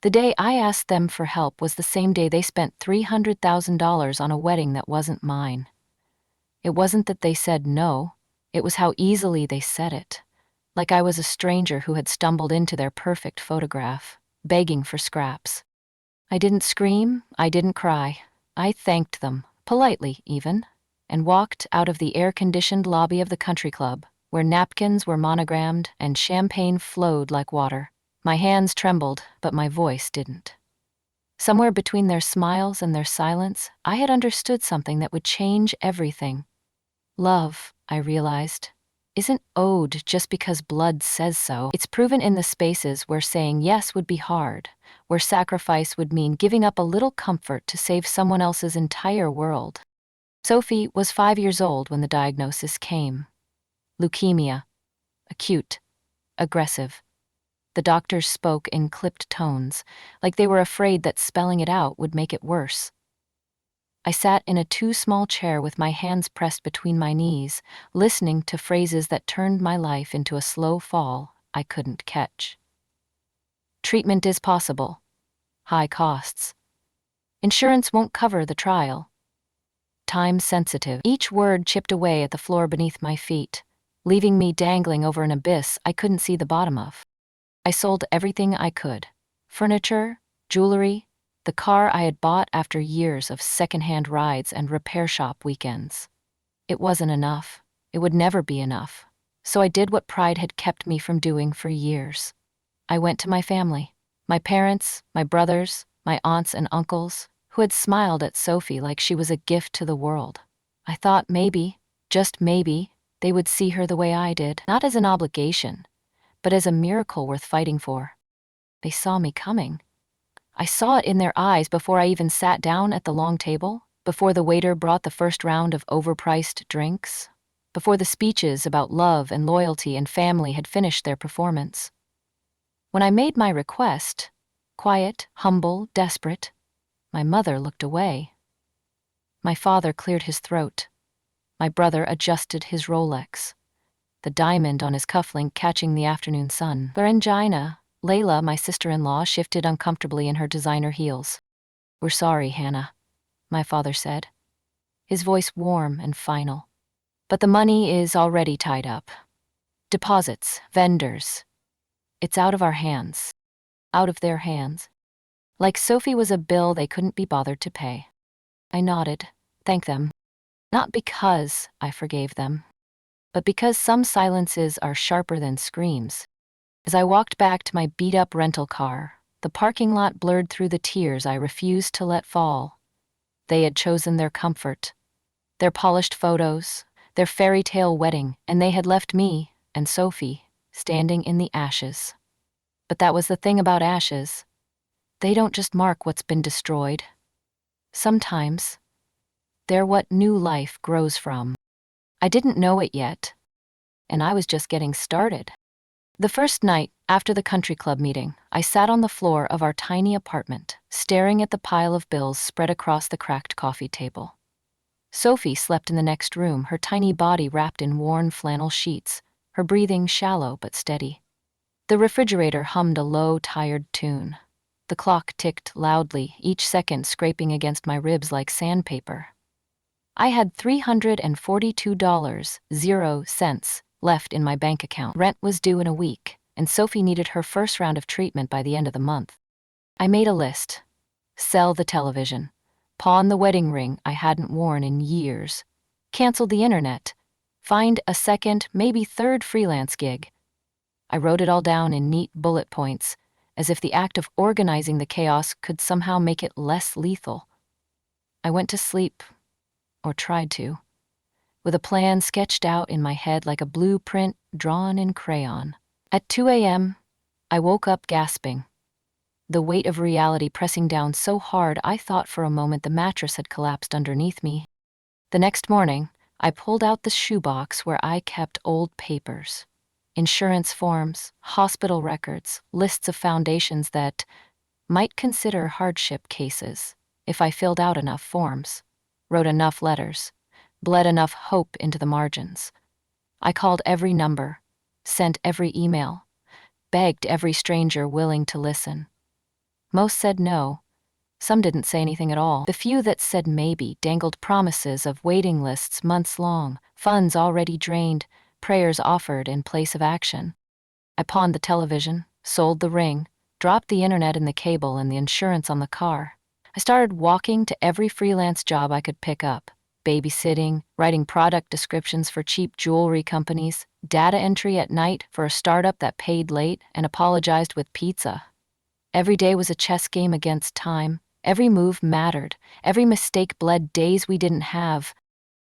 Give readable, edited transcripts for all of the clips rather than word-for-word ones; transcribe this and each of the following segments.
The day I asked them for help was the same day they spent $300,000 on a wedding that wasn't mine. It wasn't that they said no, it was how easily they said it. Like I was a stranger who had stumbled into their perfect photograph, begging for scraps. I didn't scream, I didn't cry. I thanked them, politely even, and walked out of the air-conditioned lobby of the country club, where napkins were monogrammed and champagne flowed like water. My hands trembled, but my voice didn't. Somewhere between their smiles and their silence, I had understood something that would change everything. Love, I realized, isn't owed just because blood says so. It's proven in the spaces where saying yes would be hard, where sacrifice would mean giving up a little comfort to save someone else's entire world. Sophie was 5 years old when the diagnosis came. Leukemia. Acute. Aggressive. The doctors spoke in clipped tones, like they were afraid that spelling it out would make it worse. I sat in a too small chair with my hands pressed between my knees, listening to phrases that turned my life into a slow fall I couldn't catch. Treatment is possible. High costs. Insurance won't cover the trial. Time sensitive. Each word chipped away at the floor beneath my feet, leaving me dangling over an abyss I couldn't see the bottom of. I sold everything I could. Furniture, jewelry, the car I had bought after years of secondhand rides and repair shop weekends. It wasn't enough. It would never be enough. So I did what pride had kept me from doing for years. I went to my family. My parents, my brothers, my aunts and uncles, who had smiled at Sophie like she was a gift to the world. I thought maybe, just maybe, they would see her the way I did, not as an obligation, but as a miracle worth fighting for. They saw me coming. I saw it in their eyes before I even sat down at the long table, before the waiter brought the first round of overpriced drinks, before the speeches about love and loyalty and family had finished their performance. When I made my request, quiet, humble, desperate, my mother looked away. My father cleared his throat. My brother adjusted his Rolex, the diamond on his cufflink catching the afternoon sun. Berengina, Layla, my sister-in-law, shifted uncomfortably in her designer heels. "We're sorry, Hannah," my father said, his voice warm and final. "But the money is already tied up. Deposits, vendors. It's out of our hands. Out of their hands." Like Sophie was a bill they couldn't be bothered to pay. I nodded, thanked them. Not because I forgave them, but because some silences are sharper than screams. As I walked back to my beat-up rental car, the parking lot blurred through the tears I refused to let fall. They had chosen their comfort, their polished photos, their fairy tale wedding, and they had left me and Sophie standing in the ashes. But that was the thing about ashes. They don't just mark what's been destroyed. Sometimes, they're what new life grows from. I didn't know it yet, and I was just getting started. The first night, after the country club meeting, I sat on the floor of our tiny apartment, staring at the pile of bills spread across the cracked coffee table. Sophie slept in the next room, her tiny body wrapped in worn flannel sheets, her breathing shallow but steady. The refrigerator hummed a low, tired tune. The clock ticked loudly, each second scraping against my ribs like sandpaper. I had $342.00 left in my bank account. Rent was due in a week, and Sophie needed her first round of treatment by the end of the month. I made a list. Sell the television. Pawn the wedding ring I hadn't worn in years. Cancel the internet. Find a second, maybe third freelance gig. I wrote it all down in neat bullet points, as if the act of organizing the chaos could somehow make it less lethal. I went to sleep, or tried to, with a plan sketched out in my head like a blueprint drawn in crayon. At 2 a.m., I woke up gasping, the weight of reality pressing down so hard I thought for a moment the mattress had collapsed underneath me. The next morning, I pulled out the shoebox where I kept old papers. Insurance forms, hospital records, lists of foundations that might consider hardship cases if I filled out enough forms, wrote enough letters, bled enough hope into the margins. I called every number, sent every email, begged every stranger willing to listen. Most said no. Some didn't say anything at all. The few that said maybe dangled promises of waiting lists months long, funds already drained, prayers offered in place of action. I pawned the television, sold the ring, dropped the internet and the cable and the insurance on the car. I started walking to every freelance job I could pick up. Babysitting, writing product descriptions for cheap jewelry companies, data entry at night for a startup that paid late and apologized with pizza. Every day was a chess game against time. Every move mattered. Every mistake bled days we didn't have.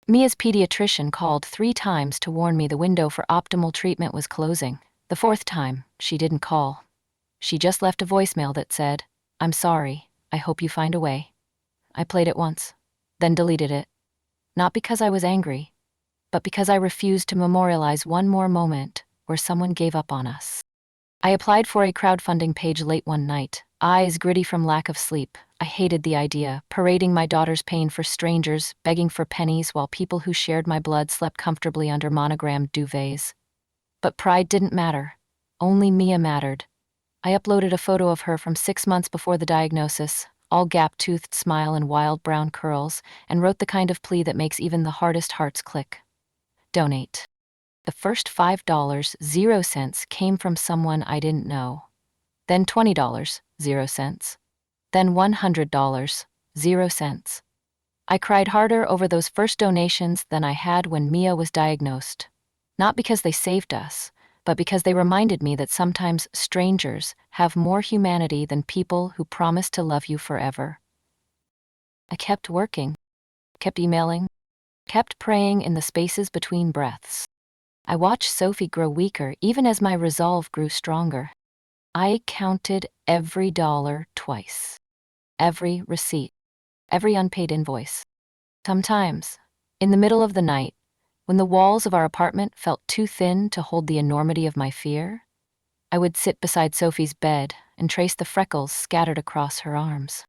Mia's pediatrician called 3 times to warn me the window for optimal treatment was closing. The 4th time, she didn't call. She just left a voicemail that said, "I'm sorry, I hope you find a way." I played it once, then deleted it. Not because I was angry, but because I refused to memorialize one more moment where someone gave up on us. I applied for a crowdfunding page late one night, eyes gritty from lack of sleep. I hated the idea, parading my daughter's pain for strangers, begging for pennies while people who shared my blood slept comfortably under monogrammed duvets. But pride didn't matter. Only Mia mattered. I uploaded a photo of her from 6 months before the diagnosis, all gap-toothed smile and wild brown curls, and wrote the kind of plea that makes even the hardest hearts click. Donate. The first $5.00 came from someone I didn't know. Then $20.00. Then $100.00. I cried harder over those first donations than I had when Mia was diagnosed. Not because they saved us, but because they reminded me that sometimes strangers have more humanity than people who promise to love you forever. I kept working, kept emailing, kept praying in the spaces between breaths. I watched Sophie grow weaker even as my resolve grew stronger. I counted every dollar twice, every receipt, every unpaid invoice. Sometimes, in the middle of the night, when the walls of our apartment felt too thin to hold the enormity of my fear, I would sit beside Sophie's bed and trace the freckles scattered across her arms.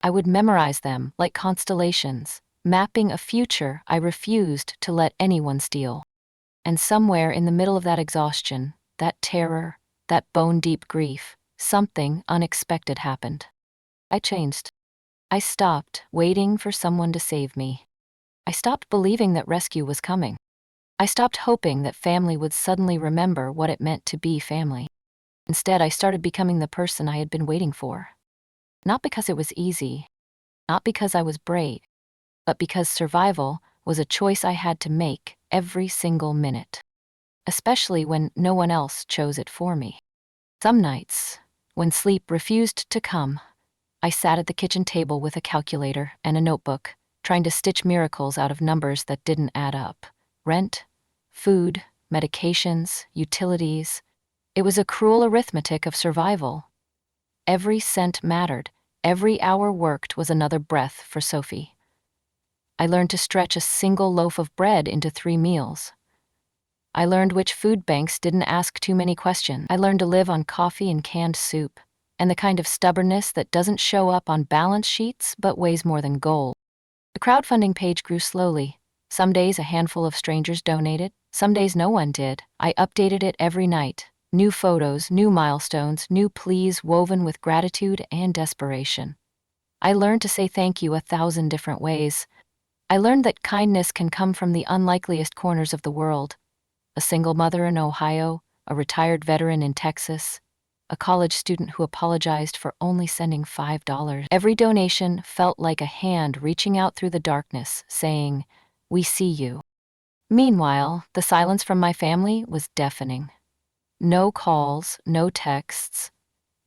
I would memorize them like constellations, mapping a future I refused to let anyone steal. And somewhere in the middle of that exhaustion, that terror, that bone-deep grief, something unexpected happened. I changed. I stopped waiting for someone to save me. I stopped believing that rescue was coming. I stopped hoping that family would suddenly remember what it meant to be family. Instead, I started becoming the person I had been waiting for. Not because it was easy, not because I was brave, but because survival was a choice I had to make every single minute, especially when no one else chose it for me. Some nights, when sleep refused to come, I sat at the kitchen table with a calculator and a notebook, trying to stitch miracles out of numbers that didn't add up. Rent, food, medications, utilities. It was a cruel arithmetic of survival. Every cent mattered. Every hour worked was another breath for Sophie. I learned to stretch a single loaf of bread into 3 meals. I learned which food banks didn't ask too many questions. I learned to live on coffee and canned soup, and the kind of stubbornness that doesn't show up on balance sheets but weighs more than gold. The crowdfunding page grew slowly. Some days a handful of strangers donated, some days no one did. I updated it every night. New photos, new milestones, new pleas woven with gratitude and desperation. I learned to say thank you 1,000 different ways. I learned that kindness can come from the unlikeliest corners of the world. A single mother in Ohio, a retired veteran in Texas, a college student who apologized for only sending $5. Every donation felt like a hand reaching out through the darkness, saying, "We see you." Meanwhile, the silence from my family was deafening. No calls, no texts,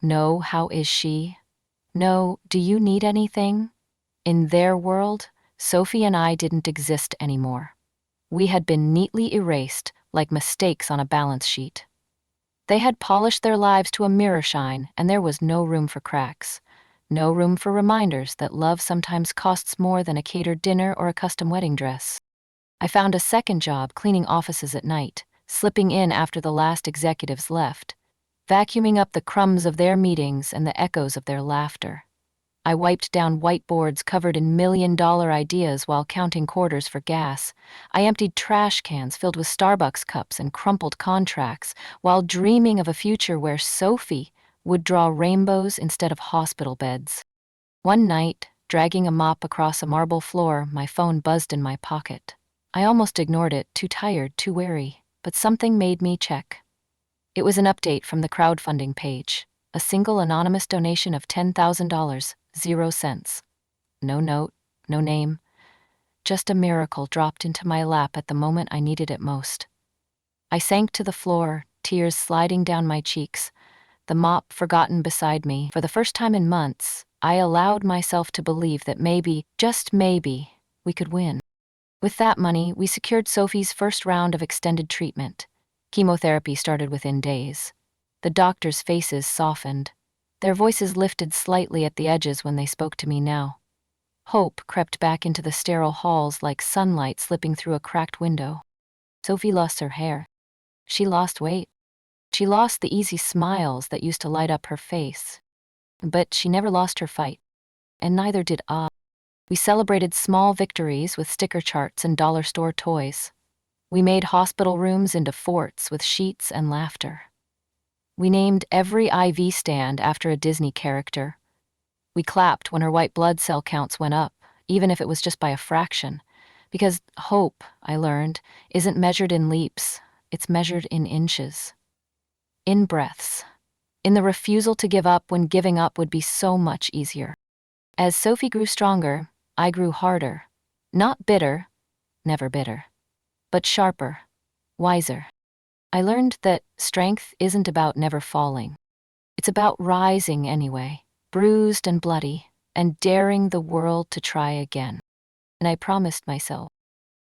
no "how is she?" No "do you need anything?" In their world, Sophie and I didn't exist anymore. We had been neatly erased, like mistakes on a balance sheet. They had polished their lives to a mirror shine, and there was no room for cracks. No room for reminders that love sometimes costs more than a catered dinner or a custom wedding dress. I found a second job cleaning offices at night, slipping in after the last executives left, vacuuming up the crumbs of their meetings and the echoes of their laughter. I wiped down whiteboards covered in million-dollar ideas while counting quarters for gas. I emptied trash cans filled with Starbucks cups and crumpled contracts while dreaming of a future where Sophie would draw rainbows instead of hospital beds. One night, dragging a mop across a marble floor, my phone buzzed in my pocket. I almost ignored it, too tired, too weary, but something made me check. It was an update from the crowdfunding page. A single anonymous donation of $10,000, 0 cents. No note, no name. Just a miracle dropped into my lap at the moment I needed it most. I sank to the floor, tears sliding down my cheeks, the mop forgotten beside me. For the first time in months, I allowed myself to believe that maybe, just maybe, we could win. With that money, we secured Sophie's first round of extended treatment. Chemotherapy started within days. The doctors' faces softened. Their voices lifted slightly at the edges when they spoke to me now. Hope crept back into the sterile halls like sunlight slipping through a cracked window. Sophie lost her hair. She lost weight. She lost the easy smiles that used to light up her face. But she never lost her fight. And neither did I. We celebrated small victories with sticker charts and dollar store toys. We made hospital rooms into forts with sheets and laughter. We named every IV stand after a Disney character. We clapped when her white blood cell counts went up, even if it was just by a fraction. Because hope, I learned, isn't measured in leaps, it's measured in inches. In breaths. In the refusal to give up when giving up would be so much easier. As Sophie grew stronger, I grew harder. Not bitter, never bitter, but sharper, wiser. I learned that strength isn't about never falling. It's about rising anyway, bruised and bloody, and daring the world to try again. And I promised myself,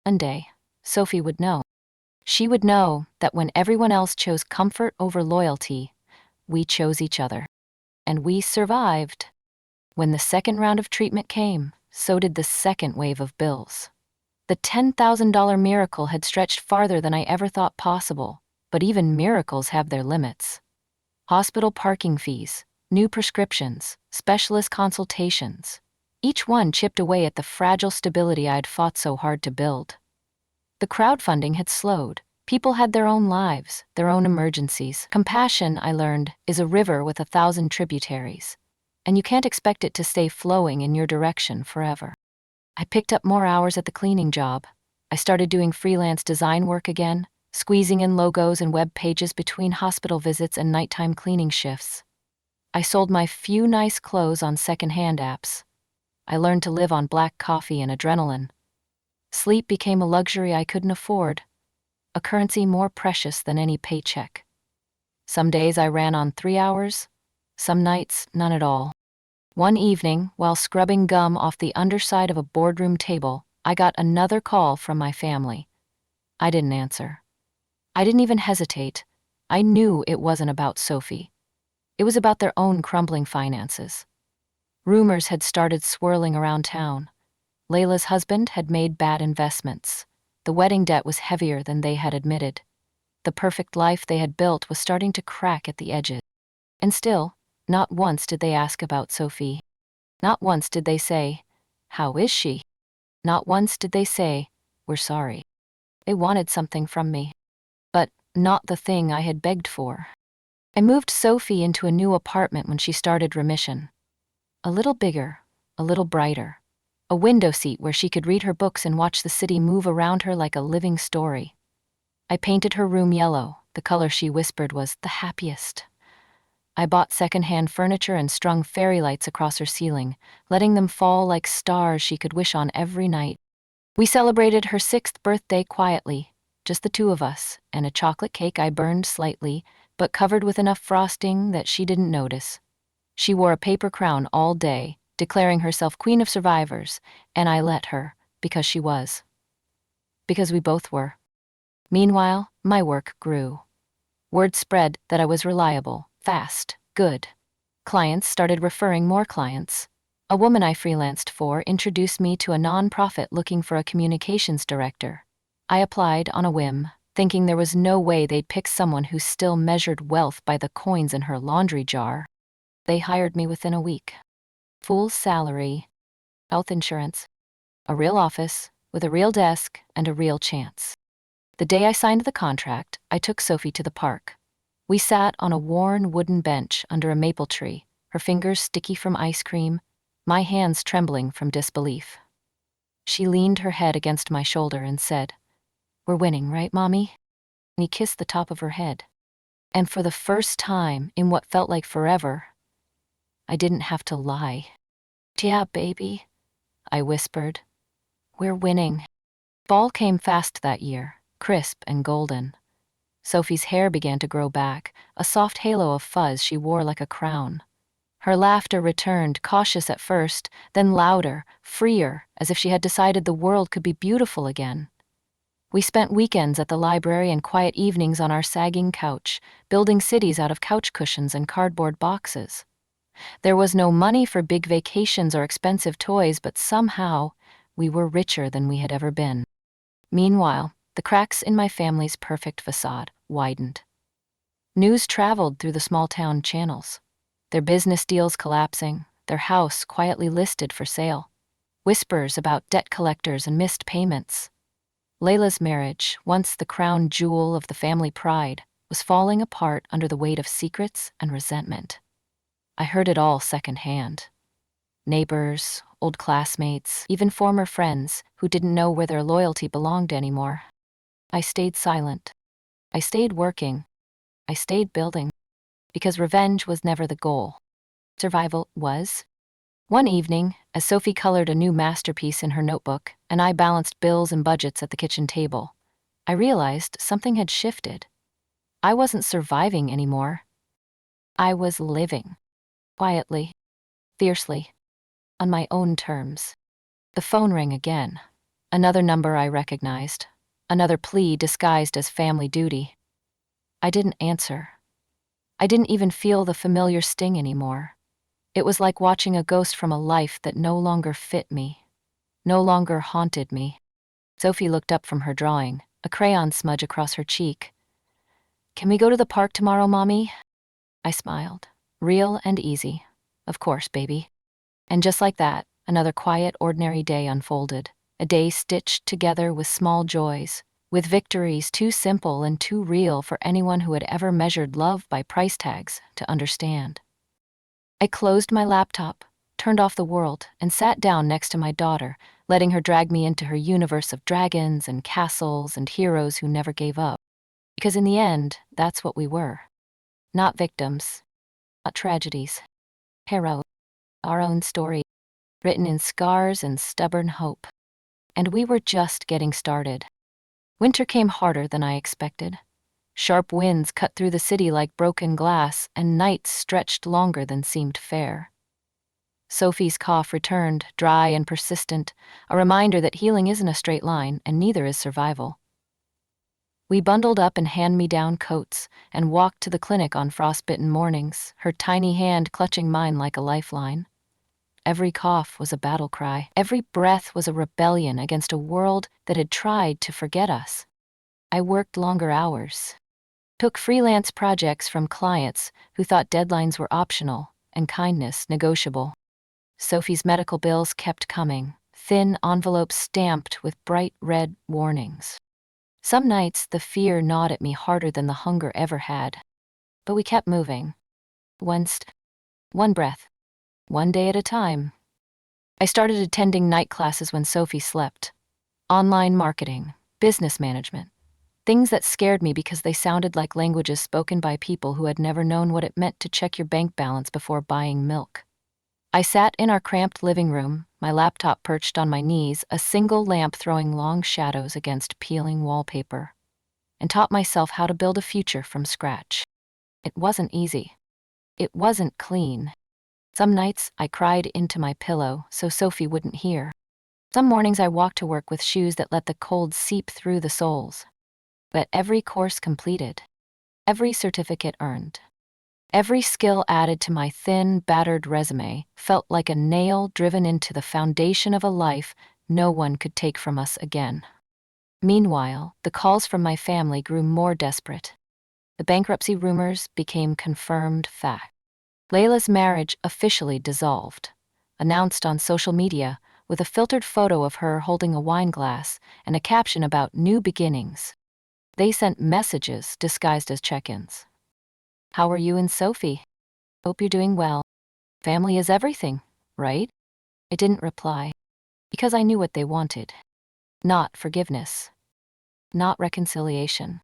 one day, Sophie would know. She would know that when everyone else chose comfort over loyalty, we chose each other. And we survived. When the second round of treatment came, so did the second wave of bills. The $10,000 miracle had stretched farther than I ever thought possible, but even miracles have their limits. Hospital parking fees, new prescriptions, specialist consultations. Each one chipped away at the fragile stability I'd fought so hard to build. The crowdfunding had slowed. People had their own lives, their own emergencies. Compassion, I learned, is a river with 1,000 tributaries, and you can't expect it to stay flowing in your direction forever. I picked up more hours at the cleaning job. I started doing freelance design work again, squeezing in logos and web pages between hospital visits and nighttime cleaning shifts. I sold my few nice clothes on secondhand apps. I learned to live on black coffee and adrenaline. Sleep became a luxury I couldn't afford, a currency more precious than any paycheck. Some days I ran on 3 hours, some nights none at all. One evening, while scrubbing gum off the underside of a boardroom table, I got another call from my family. I didn't answer. I didn't even hesitate. I knew it wasn't about Sophie. It was about their own crumbling finances. Rumors had started swirling around town. Layla's husband had made bad investments. The wedding debt was heavier than they had admitted. The perfect life they had built was starting to crack at the edges. And still, not once did they ask about Sophie. Not once did they say, "How is she?" Not once did they say, "We're sorry." They wanted something from me, but not the thing I had begged for. I moved Sophie into a new apartment when she started remission. A little bigger, a little brighter. A window seat where she could read her books and watch the city move around her like a living story. I painted her room yellow, the color she whispered was the happiest. I bought secondhand furniture and strung fairy lights across her ceiling, letting them fall like stars she could wish on every night. We celebrated her 6th birthday quietly, just the two of us, and a chocolate cake I burned slightly, but covered with enough frosting that she didn't notice. She wore a paper crown all day, declaring herself queen of survivors, and I let her, because she was. Because we both were. Meanwhile, my work grew. Word spread that I was reliable, fast, good. Clients started referring more clients. A woman I freelanced for introduced me to a nonprofit looking for a communications director. I applied on a whim, thinking there was no way they'd pick someone who still measured wealth by the coins in her laundry jar. They hired me within a week. Full salary, health insurance, a real office with a real desk and a real chance. The day I signed the contract, I took Sophie to the park. We sat on a worn wooden bench under a maple tree, her fingers sticky from ice cream, my hands trembling from disbelief. She leaned her head against my shoulder and said, "We're winning, right, Mommy?" And he kissed the top of her head. And for the first time in what felt like forever, I didn't have to lie. "Yeah, baby," I whispered. "We're winning." Fall came fast that year, crisp and golden. Sophie's hair began to grow back, a soft halo of fuzz she wore like a crown. Her laughter returned, cautious at first, then louder, freer, as if she had decided the world could be beautiful again. We spent weekends at the library and quiet evenings on our sagging couch, building cities out of couch cushions and cardboard boxes. There was no money for big vacations or expensive toys, but somehow we were richer than we had ever been. Meanwhile, the cracks in my family's perfect facade widened. News traveled through the small-town channels. Their business deals collapsing, their house quietly listed for sale. Whispers about debt collectors and missed payments. Layla's marriage, once the crown jewel of the family pride, was falling apart under the weight of secrets and resentment. I heard it all secondhand. Neighbors, old classmates, even former friends who didn't know where their loyalty belonged anymore. I stayed silent. I stayed working. I stayed building. Because revenge was never the goal. Survival was. One evening, as Sophie colored a new masterpiece in her notebook and I balanced bills and budgets at the kitchen table, I realized something had shifted. I wasn't surviving anymore. I was living. Quietly, fiercely, on my own terms. The phone rang again. Another number I recognized. Another plea disguised as family duty. I didn't answer. I didn't even feel the familiar sting anymore. It was like watching a ghost from a life that no longer fit me, no longer haunted me. Sophie looked up from her drawing, a crayon smudge across her cheek. "Can we go to the park tomorrow, Mommy?" I smiled. Real and easy. "Of course, baby." And just like that, another quiet, ordinary day unfolded. A day stitched together with small joys, with victories too simple and too real for anyone who had ever measured love by price tags to understand. I closed my laptop, turned off the world, and sat down next to my daughter, letting her drag me into her universe of dragons and castles and heroes who never gave up. Because in the end, that's what we were. Not victims, not tragedies. Heroes. Our own story, written in scars and stubborn hope. And we were just getting started. Winter came harder than I expected. Sharp winds cut through the city like broken glass, and nights stretched longer than seemed fair. Sophie's cough returned, dry and persistent, a reminder that healing isn't a straight line, and neither is survival. We bundled up in hand-me-down coats and walked to the clinic on frostbitten mornings, her tiny hand clutching mine like a lifeline. Every cough was a battle cry. Every breath was a rebellion against a world that had tried to forget us. I worked longer hours, took freelance projects from clients who thought deadlines were optional and kindness negotiable. Sophie's medical bills kept coming, thin envelopes stamped with bright red warnings. Some nights the fear gnawed at me harder than the hunger ever had. But we kept moving. One breath. One day at a time. I started attending night classes when Sophie slept. Online marketing, business management. Things that scared me because they sounded like languages spoken by people who had never known what it meant to check your bank balance before buying milk. I sat in our cramped living room, my laptop perched on my knees, a single lamp throwing long shadows against peeling wallpaper, and taught myself how to build a future from scratch. It wasn't easy. It wasn't clean. Some nights I cried into my pillow so Sophie wouldn't hear. Some mornings I walked to work with shoes that let the cold seep through the soles. But every course completed, every certificate earned, every skill added to my thin, battered resume felt like a nail driven into the foundation of a life no one could take from us again. Meanwhile, the calls from my family grew more desperate. The bankruptcy rumors became confirmed fact. Layla's marriage officially dissolved, announced on social media with a filtered photo of her holding a wine glass and a caption about new beginnings. They sent messages disguised as check-ins. How are you and Sophie? Hope you're doing well. Family is everything, right? I didn't reply, because I knew what they wanted. Not forgiveness. Not reconciliation.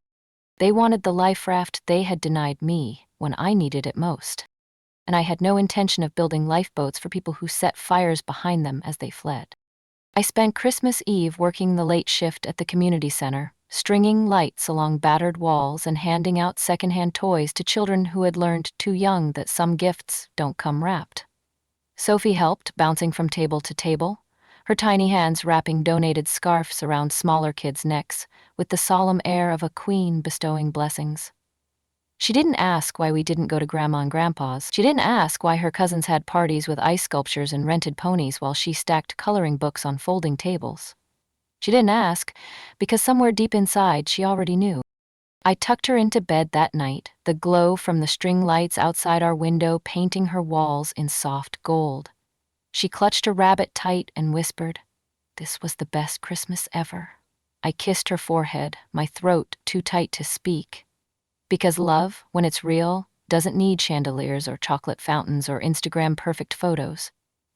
They wanted the life raft they had denied me when I needed it most. And I had no intention of building lifeboats for people who set fires behind them as they fled. I spent Christmas Eve working the late shift at the community center, stringing lights along battered walls and handing out secondhand toys to children who had learned too young that some gifts don't come wrapped. Sophie helped, bouncing from table to table, her tiny hands wrapping donated scarves around smaller kids' necks, with the solemn air of a queen bestowing blessings. She didn't ask why we didn't go to Grandma and Grandpa's. She didn't ask why her cousins had parties with ice sculptures and rented ponies while she stacked coloring books on folding tables. She didn't ask, because somewhere deep inside she already knew. I tucked her into bed that night, the glow from the string lights outside our window painting her walls in soft gold. She clutched her rabbit tight and whispered, "This was the best Christmas ever." I kissed her forehead, my throat too tight to speak. Because love, when it's real, doesn't need chandeliers or chocolate fountains or Instagram-perfect photos.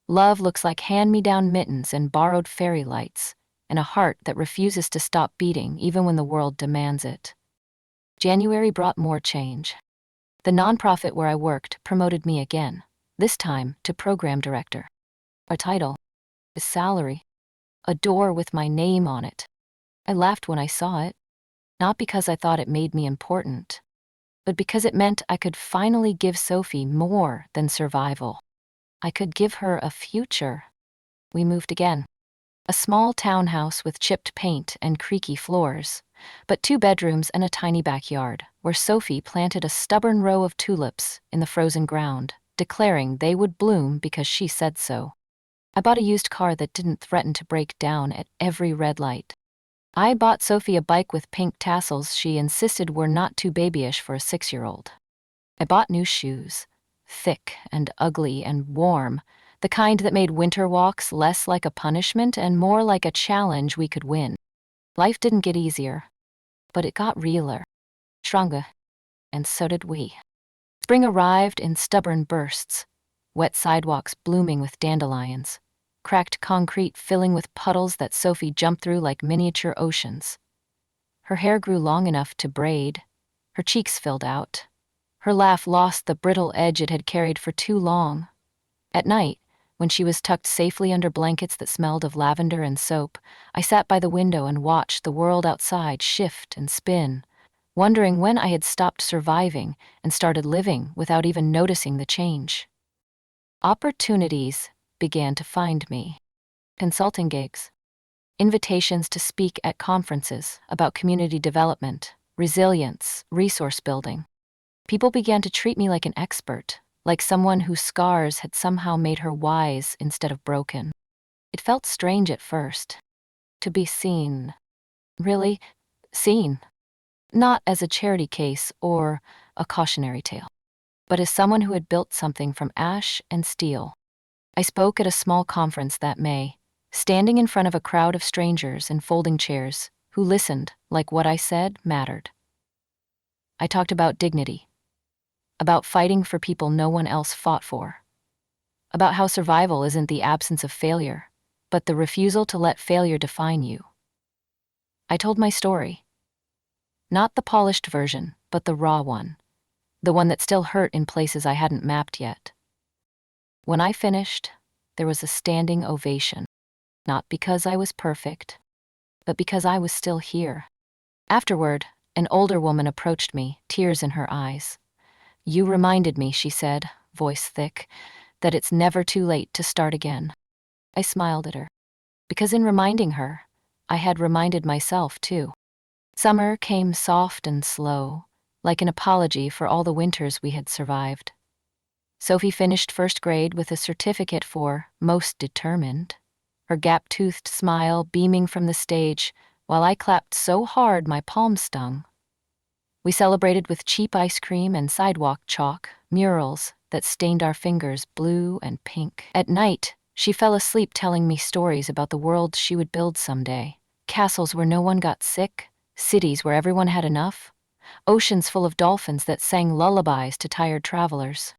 Love looks like hand-me-down mittens and borrowed fairy lights, and a heart that refuses to stop beating even when the world demands it. January brought more change. The nonprofit where I worked promoted me again, this time to program director. A title, a salary, a door with my name on it. I laughed when I saw it, not because I thought it made me important, but because it meant I could finally give Sophie more than survival. I could give her a future. We moved again. A small townhouse with chipped paint and creaky floors, but 2 bedrooms and a tiny backyard, where Sophie planted a stubborn row of tulips in the frozen ground, declaring they would bloom because she said so. I bought a used car that didn't threaten to break down at every red light. I bought Sophie a bike with pink tassels she insisted were not too babyish for a 6-year-old. I bought new shoes, thick and ugly and warm, the kind that made winter walks less like a punishment and more like a challenge we could win. Life didn't get easier, but it got realer, stronger, and so did we. Spring arrived in stubborn bursts, wet sidewalks blooming with dandelions, cracked concrete filling with puddles that Sophie jumped through like miniature oceans. Her hair grew long enough to braid, her cheeks filled out. Her laugh lost the brittle edge it had carried for too long. At night, when she was tucked safely under blankets that smelled of lavender and soap, I sat by the window and watched the world outside shift and spin, wondering when I had stopped surviving and started living without even noticing the change. Opportunities began to find me. Consulting gigs, invitations to speak at conferences about community development, resilience, resource building. People began to treat me like an expert, like someone whose scars had somehow made her wise instead of broken. It felt strange at first, to be seen. Really, seen. Not as a charity case or a cautionary tale, but as someone who had built something from ash and steel. I spoke at a small conference that May, standing in front of a crowd of strangers in folding chairs who listened like what I said mattered. I talked about dignity, about fighting for people no one else fought for, about how survival isn't the absence of failure, but the refusal to let failure define you. I told my story. Not the polished version, but the raw one, the one that still hurt in places I hadn't mapped yet. When I finished, there was a standing ovation, not because I was perfect, but because I was still here. Afterward, an older woman approached me, tears in her eyes. "You reminded me," she said, voice thick, "that it's never too late to start again." I smiled at her, because in reminding her, I had reminded myself too. Summer came soft and slow, like an apology for all the winters we had survived. Sophie finished first grade with a certificate for most determined, her gap-toothed smile beaming from the stage, while I clapped so hard my palms stung. We celebrated with cheap ice cream and sidewalk chalk, murals that stained our fingers blue and pink. At night, she fell asleep telling me stories about the world she would build someday. Castles where no one got sick, cities where everyone had enough, oceans full of dolphins that sang lullabies to tired travelers.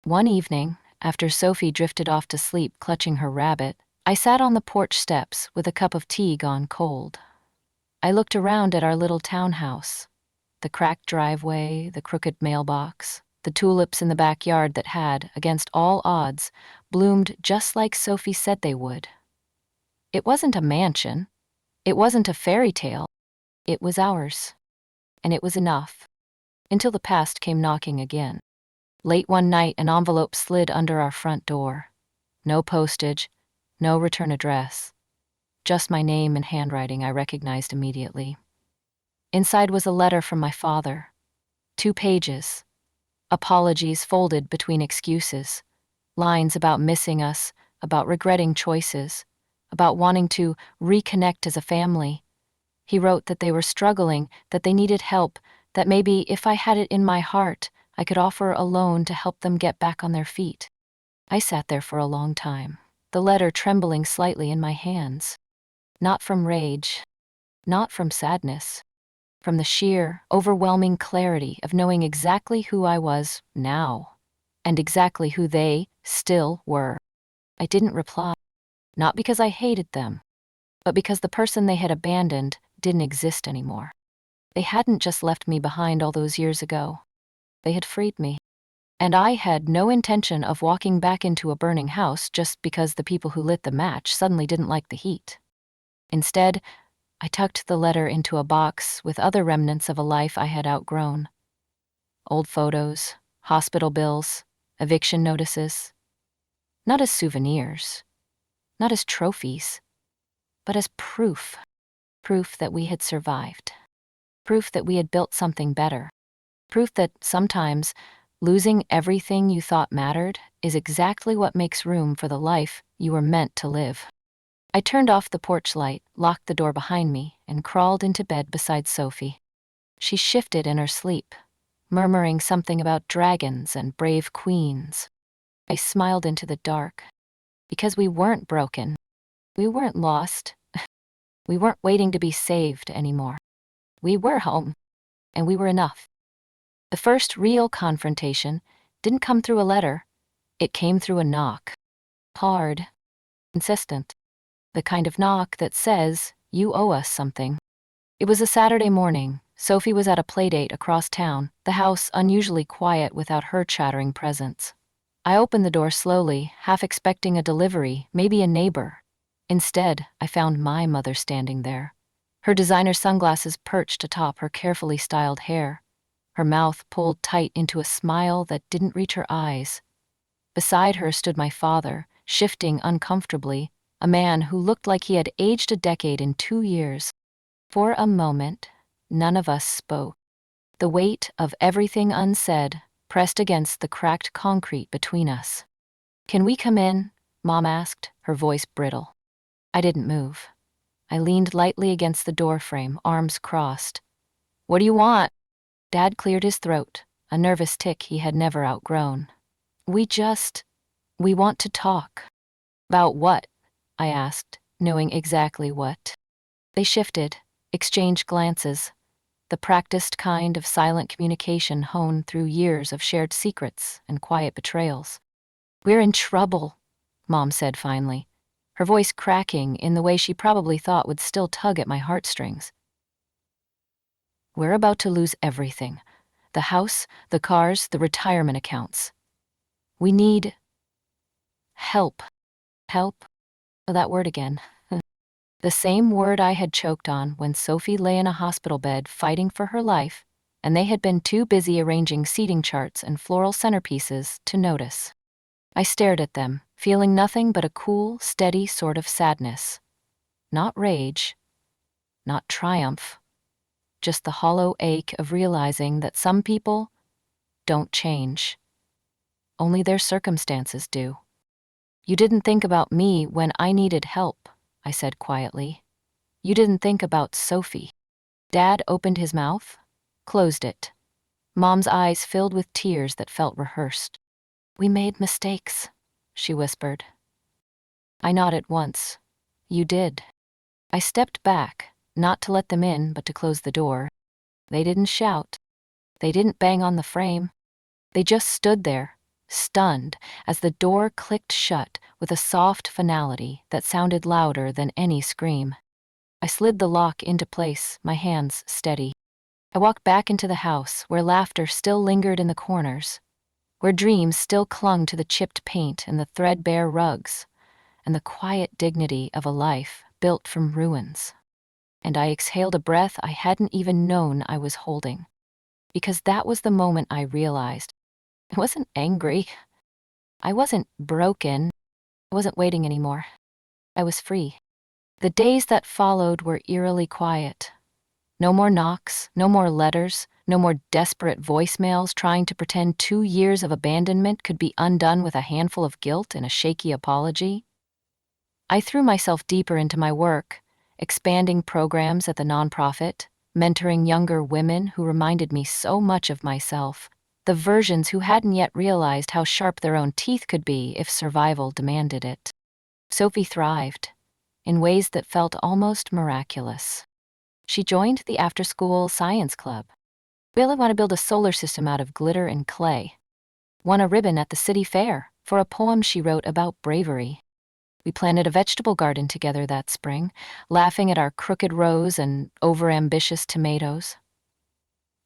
One evening, after Sophie drifted off to sleep clutching her rabbit, I sat on the porch steps with a cup of tea gone cold. I looked around at our little townhouse. The cracked driveway, the crooked mailbox, the tulips in the backyard that had, against all odds, bloomed just like Sophie said they would. It wasn't a mansion. It wasn't a fairy tale. It was ours. And it was enough. Until the past came knocking again. Late one night, an envelope slid under our front door. No postage, no return address. Just my name and handwriting I recognized immediately. Inside was a letter from my father. 2 pages. Apologies folded between excuses. Lines about missing us, about regretting choices, about wanting to reconnect as a family. He wrote that they were struggling, that they needed help, that maybe if I had it in my heart, I could offer a loan to help them get back on their feet. I sat there for a long time, the letter trembling slightly in my hands. Not from rage, not from sadness, from the sheer, overwhelming clarity of knowing exactly who I was now, and exactly who they still were. I didn't reply, not because I hated them, but because the person they had abandoned didn't exist anymore. They hadn't just left me behind all those years ago. They had freed me. And I had no intention of walking back into a burning house just because the people who lit the match suddenly didn't like the heat. Instead, I tucked the letter into a box with other remnants of a life I had outgrown. Old photos, hospital bills, eviction notices. Not as souvenirs, not as trophies, but as proof. Proof that we had survived. Proof that we had built something better. Proof that sometimes losing everything you thought mattered is exactly what makes room for the life you were meant to live. I turned off the porch light, locked the door behind me, and crawled into bed beside Sophie. She shifted in her sleep, murmuring something about dragons and brave queens. I smiled into the dark. Because we weren't broken. We weren't lost. We weren't waiting to be saved anymore. We were home, and we were enough. The first real confrontation didn't come through a letter. It came through a knock. Hard, insistent. The kind of knock that says, you owe us something. It was a Saturday morning. Sophie was at a playdate across town, the house unusually quiet without her chattering presence. I opened the door slowly, half expecting a delivery, maybe a neighbor. Instead, I found my mother standing there. Her designer sunglasses perched atop her carefully styled hair. Her mouth pulled tight into a smile that didn't reach her eyes. Beside her stood my father, shifting uncomfortably, a man who looked like he had aged a decade in 2 years. For a moment, none of us spoke. The weight of everything unsaid pressed against the cracked concrete between us. "Can we come in?" Mom asked, her voice brittle. I didn't move. I leaned lightly against the doorframe, arms crossed. "What do you want?" Dad cleared his throat, a nervous tick he had never outgrown. We want to talk." "About what?" I asked, knowing exactly what. They shifted, exchanged glances, the practiced kind of silent communication honed through years of shared secrets and quiet betrayals. "We're in trouble," Mom said finally, her voice cracking in the way she probably thought would still tug at my heartstrings. "We're about to lose everything. The house, the cars, the retirement accounts. We need help." Help? Oh, that word again. The same word I had choked on when Sophie lay in a hospital bed fighting for her life, and they had been too busy arranging seating charts and floral centerpieces to notice. I stared at them, feeling nothing but a cool, steady sort of sadness. Not rage, not triumph, just the hollow ache of realizing that some people don't change. Only their circumstances do. "You didn't think about me when I needed help," I said quietly. "You didn't think about Sophie." Dad opened his mouth, closed it. Mom's eyes filled with tears that felt rehearsed. "We made mistakes," she whispered. I nodded once. "You did." I stepped back, not to let them in, but to close the door. They didn't shout. They didn't bang on the frame. They just stood there, stunned, as the door clicked shut with a soft finality that sounded louder than any scream. I slid the lock into place, my hands steady. I walked back into the house, where laughter still lingered in the corners, where dreams still clung to the chipped paint and the threadbare rugs, and the quiet dignity of a life built from ruins. And I exhaled a breath I hadn't even known I was holding. Because that was the moment I realized I wasn't angry. I wasn't broken. I wasn't waiting anymore. I was free. The days that followed were eerily quiet. No more knocks, no more letters, no more desperate voicemails trying to pretend 2 years of abandonment could be undone with a handful of guilt and a shaky apology. I threw myself deeper into my work, expanding programs at the nonprofit, mentoring younger women who reminded me so much of myself, the versions who hadn't yet realized how sharp their own teeth could be if survival demanded it. Sophie thrived, in ways that felt almost miraculous. She joined the after-school science club. Really want to build a solar system out of glitter and clay. Won a ribbon at the city fair for a poem she wrote about bravery. We planted a vegetable garden together that spring, laughing at our crooked rows and overambitious tomatoes.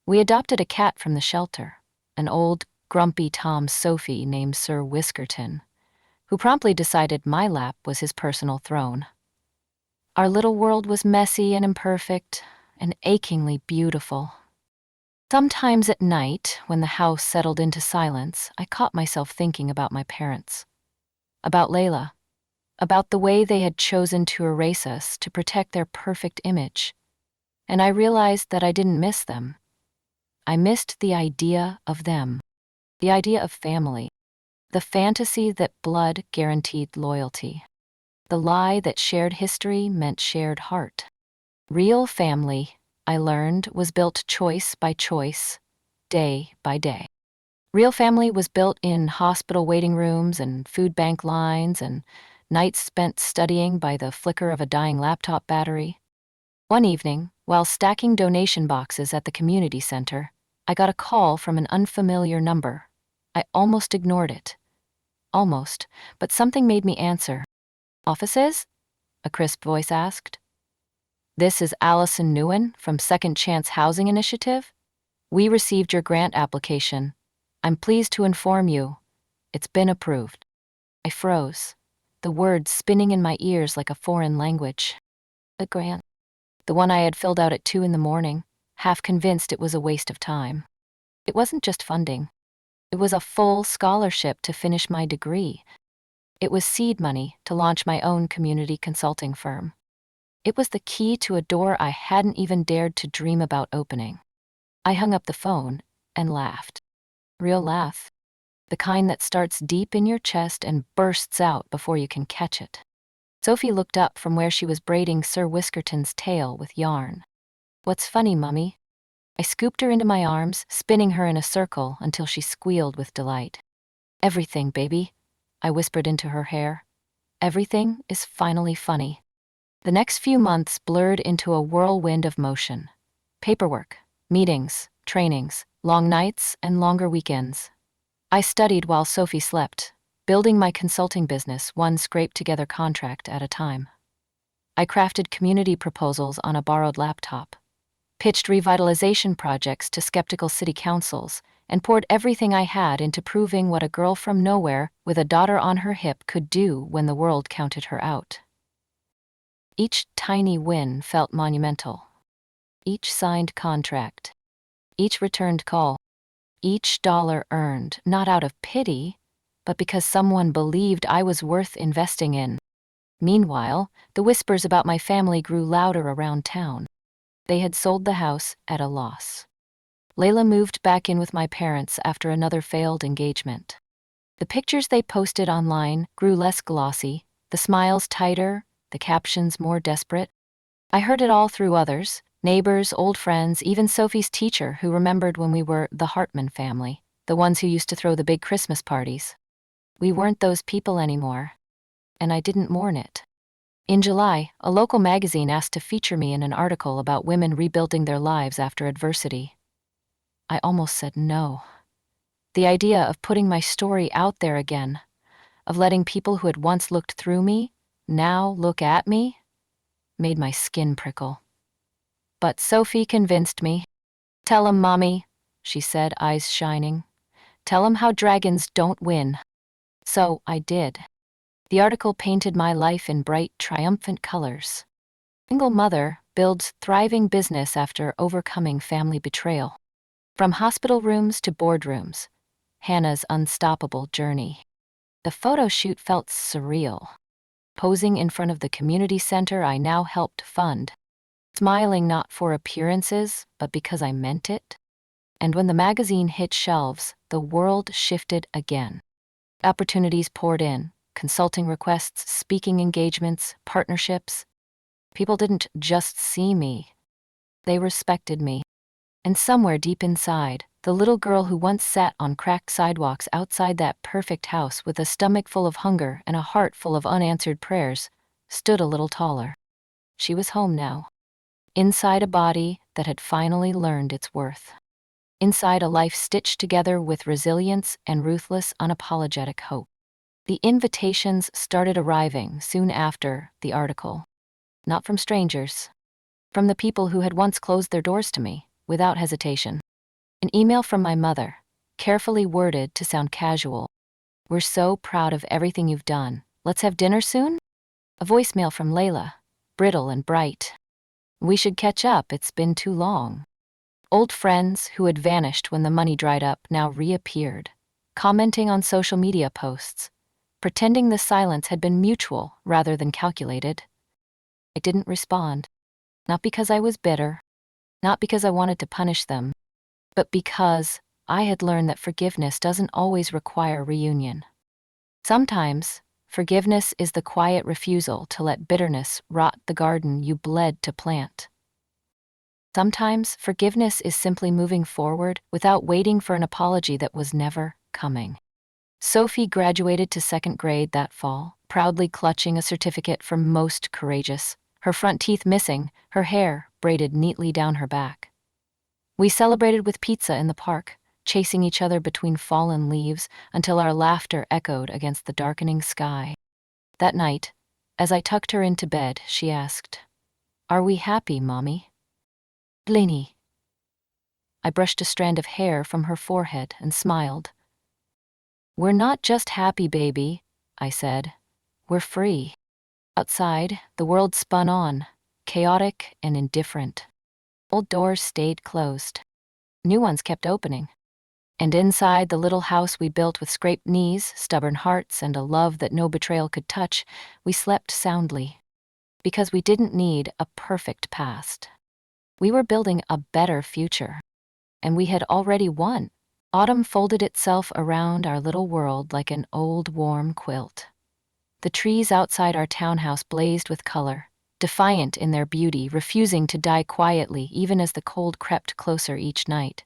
We adopted a cat from the shelter, an old, grumpy Tom Sophie named Sir Whiskerton, who promptly decided my lap was his personal throne. Our little world was messy and imperfect and achingly beautiful. Sometimes at night, when the house settled into silence, I caught myself thinking about my parents, about Layla, about the way they had chosen to erase us to protect their perfect image. And I realized that I didn't miss them. I missed the idea of them, the idea of family, the fantasy that blood guaranteed loyalty, the lie that shared history meant shared heart. Real family, I learned, was built choice by choice, day by day. Real family was built in hospital waiting rooms and food bank lines and nights spent studying by the flicker of a dying laptop battery. One evening, while stacking donation boxes at the community center, I got a call from an unfamiliar number. I almost ignored it. Almost, but something made me answer. "Offices?" a crisp voice asked. "This is Allison Nguyen from Second Chance Housing Initiative. We received your grant application. I'm pleased to inform you, it's been approved." I froze, the words spinning in my ears like a foreign language. A grant. The one I had filled out at 2 in the morning, half convinced it was a waste of time. It wasn't just funding. It was a full scholarship to finish my degree. It was seed money to launch my own community consulting firm. It was the key to a door I hadn't even dared to dream about opening. I hung up the phone and laughed. Real laugh. The kind that starts deep in your chest and bursts out before you can catch it. Sophie looked up from where she was braiding Sir Whiskerton's tail with yarn. "What's funny, Mummy?" I scooped her into my arms, spinning her in a circle until she squealed with delight. "Everything, baby," I whispered into her hair. "Everything is finally funny." The next few months blurred into a whirlwind of motion. Paperwork, meetings, trainings, long nights, and longer weekends. I studied while Sophie slept, building my consulting business one scraped-together contract at a time. I crafted community proposals on a borrowed laptop, pitched revitalization projects to skeptical city councils, and poured everything I had into proving what a girl from nowhere with a daughter on her hip could do when the world counted her out. Each tiny win felt monumental. Each signed contract, each returned call, each dollar earned, not out of pity, but because someone believed I was worth investing in. Meanwhile, the whispers about my family grew louder around town. They had sold the house at a loss. Layla moved back in with my parents after another failed engagement. The pictures they posted online grew less glossy, the smiles tighter, the captions more desperate. I heard it all through others, neighbors, old friends, even Sophie's teacher who remembered when we were the Hartman family, the ones who used to throw the big Christmas parties. We weren't those people anymore, and I didn't mourn it. In July, a local magazine asked to feature me in an article about women rebuilding their lives after adversity. I almost said no. The idea of putting my story out there again, of letting people who had once looked through me, now look at me, made my skin prickle. But Sophie convinced me. "Tell 'em, Mommy," she said, eyes shining. "Tell 'em how dragons don't win." So I did. The article painted my life in bright, triumphant colors. Single mother builds thriving business after overcoming family betrayal. From hospital rooms to boardrooms, Hannah's unstoppable journey. The photo shoot felt surreal. Posing in front of the community center I now helped fund. Smiling not for appearances, but because I meant it. And when the magazine hit shelves, the world shifted again. Opportunities poured in, consulting requests, speaking engagements, partnerships. People didn't just see me, they respected me. And somewhere deep inside, the little girl who once sat on cracked sidewalks outside that perfect house with a stomach full of hunger and a heart full of unanswered prayers, stood a little taller. She was home now. Inside a body that had finally learned its worth. Inside a life stitched together with resilience and ruthless, unapologetic hope. The invitations started arriving soon after the article. Not from strangers. From the people who had once closed their doors to me, without hesitation. An email from my mother, carefully worded to sound casual. "We're so proud of everything you've done. Let's have dinner soon?" A voicemail from Layla, brittle and bright. "We should catch up, it's been too long." Old friends who had vanished when the money dried up now reappeared, commenting on social media posts, pretending the silence had been mutual rather than calculated. I didn't respond. Not because I was bitter, not because I wanted to punish them, but because I had learned that forgiveness doesn't always require reunion. Sometimes, forgiveness is the quiet refusal to let bitterness rot the garden you bled to plant. Sometimes, forgiveness is simply moving forward without waiting for an apology that was never coming. Sophie graduated to second grade that fall, proudly clutching a certificate for most courageous, her front teeth missing, her hair braided neatly down her back. We celebrated with pizza in the park, chasing each other between fallen leaves until our laughter echoed against the darkening sky. That night, as I tucked her into bed, she asked, "Are we happy, Mommy?" "Lenny." I brushed a strand of hair from her forehead and smiled. "We're not just happy, baby," I said. "We're free." Outside, the world spun on, chaotic and indifferent. Old doors stayed closed. New ones kept opening. And inside the little house we built with scraped knees, stubborn hearts, and a love that no betrayal could touch, we slept soundly. Because we didn't need a perfect past. We were building a better future. And we had already won. Autumn folded itself around our little world like an old warm quilt. The trees outside our townhouse blazed with color, defiant in their beauty, refusing to die quietly even as the cold crept closer each night.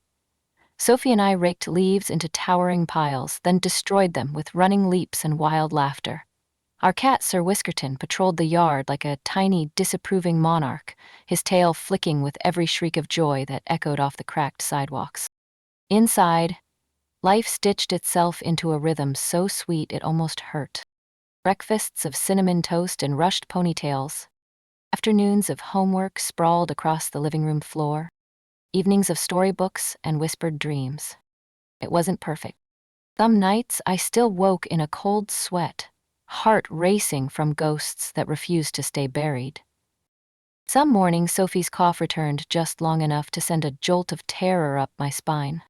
Sophie and I raked leaves into towering piles, then destroyed them with running leaps and wild laughter. Our cat Sir Whiskerton patrolled the yard like a tiny, disapproving monarch, his tail flicking with every shriek of joy that echoed off the cracked sidewalks. Inside, life stitched itself into a rhythm so sweet it almost hurt. Breakfasts of cinnamon toast and rushed ponytails. Afternoons of homework sprawled across the living room floor. Evenings of storybooks and whispered dreams. It wasn't perfect. Some nights I still woke in a cold sweat, heart racing from ghosts that refused to stay buried. Some mornings Sophie's cough returned just long enough to send a jolt of terror up my spine.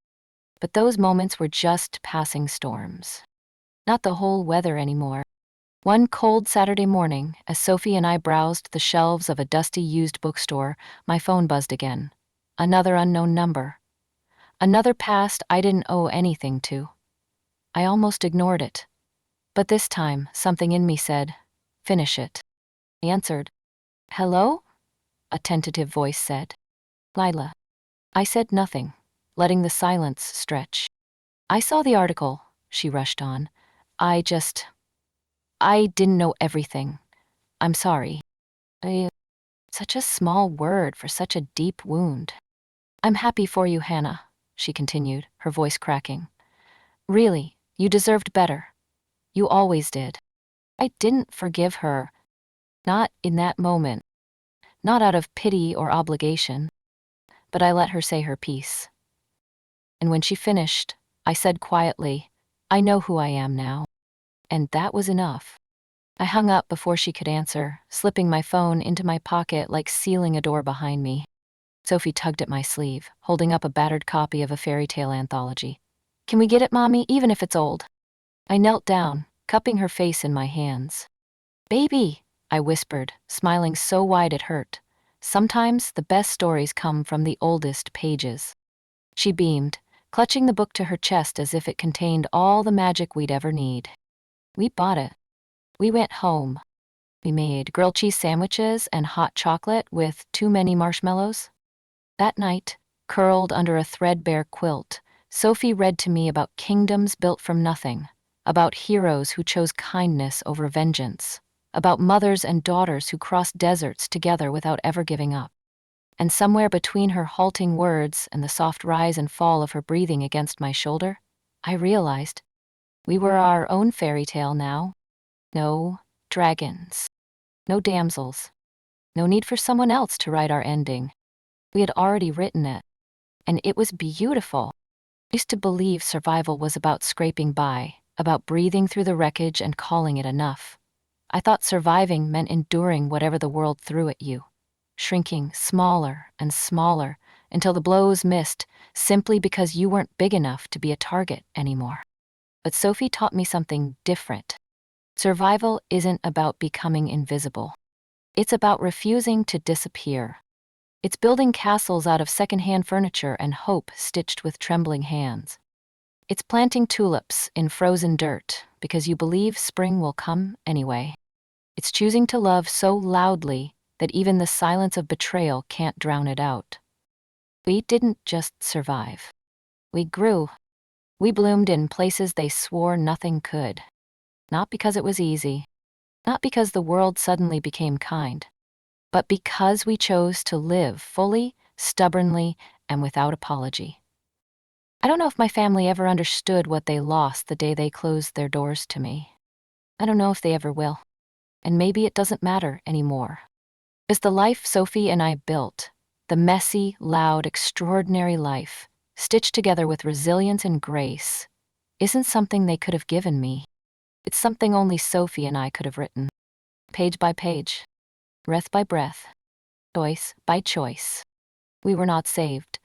But those moments were just passing storms. Not the whole weather anymore. One cold Saturday morning, as Sophie and I browsed the shelves of a dusty used bookstore, my phone buzzed again. Another unknown number. Another past I didn't owe anything to. I almost ignored it. But this time, something in me said, "Finish it." I answered. "Hello?" a tentative voice said. "Lila." I said nothing, letting the silence stretch. "I saw the article," she rushed on. I didn't know everything. I'm sorry." Such a small word for such a deep wound. "I'm happy for you, Hannah," she continued, her voice cracking. Really, you deserved better. You always did. I didn't forgive her. Not in that moment. Not out of pity or obligation. But I let her say her piece. And when she finished, I said quietly, I know who I am now. And that was enough. I hung up before she could answer, slipping my phone into my pocket like sealing a door behind me. Sophie tugged at my sleeve, holding up a battered copy of a fairy tale anthology. Can we get it, Mommy, even if it's old? I knelt down, cupping her face in my hands. Baby, I whispered, smiling so wide it hurt. Sometimes the best stories come from the oldest pages. She beamed, clutching the book to her chest as if it contained all the magic we'd ever need. We bought it. We went home. We made grilled cheese sandwiches and hot chocolate with too many marshmallows. That night, curled under a threadbare quilt, Sophie read to me about kingdoms built from nothing, about heroes who chose kindness over vengeance, about mothers and daughters who crossed deserts together without ever giving up. And somewhere between her halting words and the soft rise and fall of her breathing against my shoulder, I realized we were our own fairy tale now. No dragons, no damsels, no need for someone else to write our ending. We had already written it, and it was beautiful. I used to believe survival was about scraping by, about breathing through the wreckage and calling it enough. I thought surviving meant enduring whatever the world threw at you, shrinking smaller and smaller until the blows missed simply because you weren't big enough to be a target anymore. But Sophie taught me something different. Survival isn't about becoming invisible. It's about refusing to disappear. It's building castles out of secondhand furniture and hope stitched with trembling hands. It's planting tulips in frozen dirt because you believe spring will come anyway. It's choosing to love so loudly that even the silence of betrayal can't drown it out. We didn't just survive. We grew. We bloomed in places they swore nothing could. Not because it was easy, not because the world suddenly became kind, but because we chose to live fully, stubbornly, and without apology. I don't know if my family ever understood what they lost the day they closed their doors to me. I don't know if they ever will. And maybe it doesn't matter anymore. Because the life Sophie and I built, the messy, loud, extraordinary life, stitched together with resilience and grace, isn't something they could have given me. It's something only Sophie and I could have written. Page by page, breath by breath, choice by choice. We were not saved.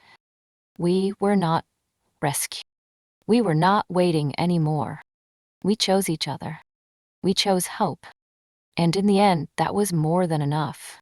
We were not rescued. We were not waiting anymore. We chose each other. We chose hope. And in the end, that was more than enough.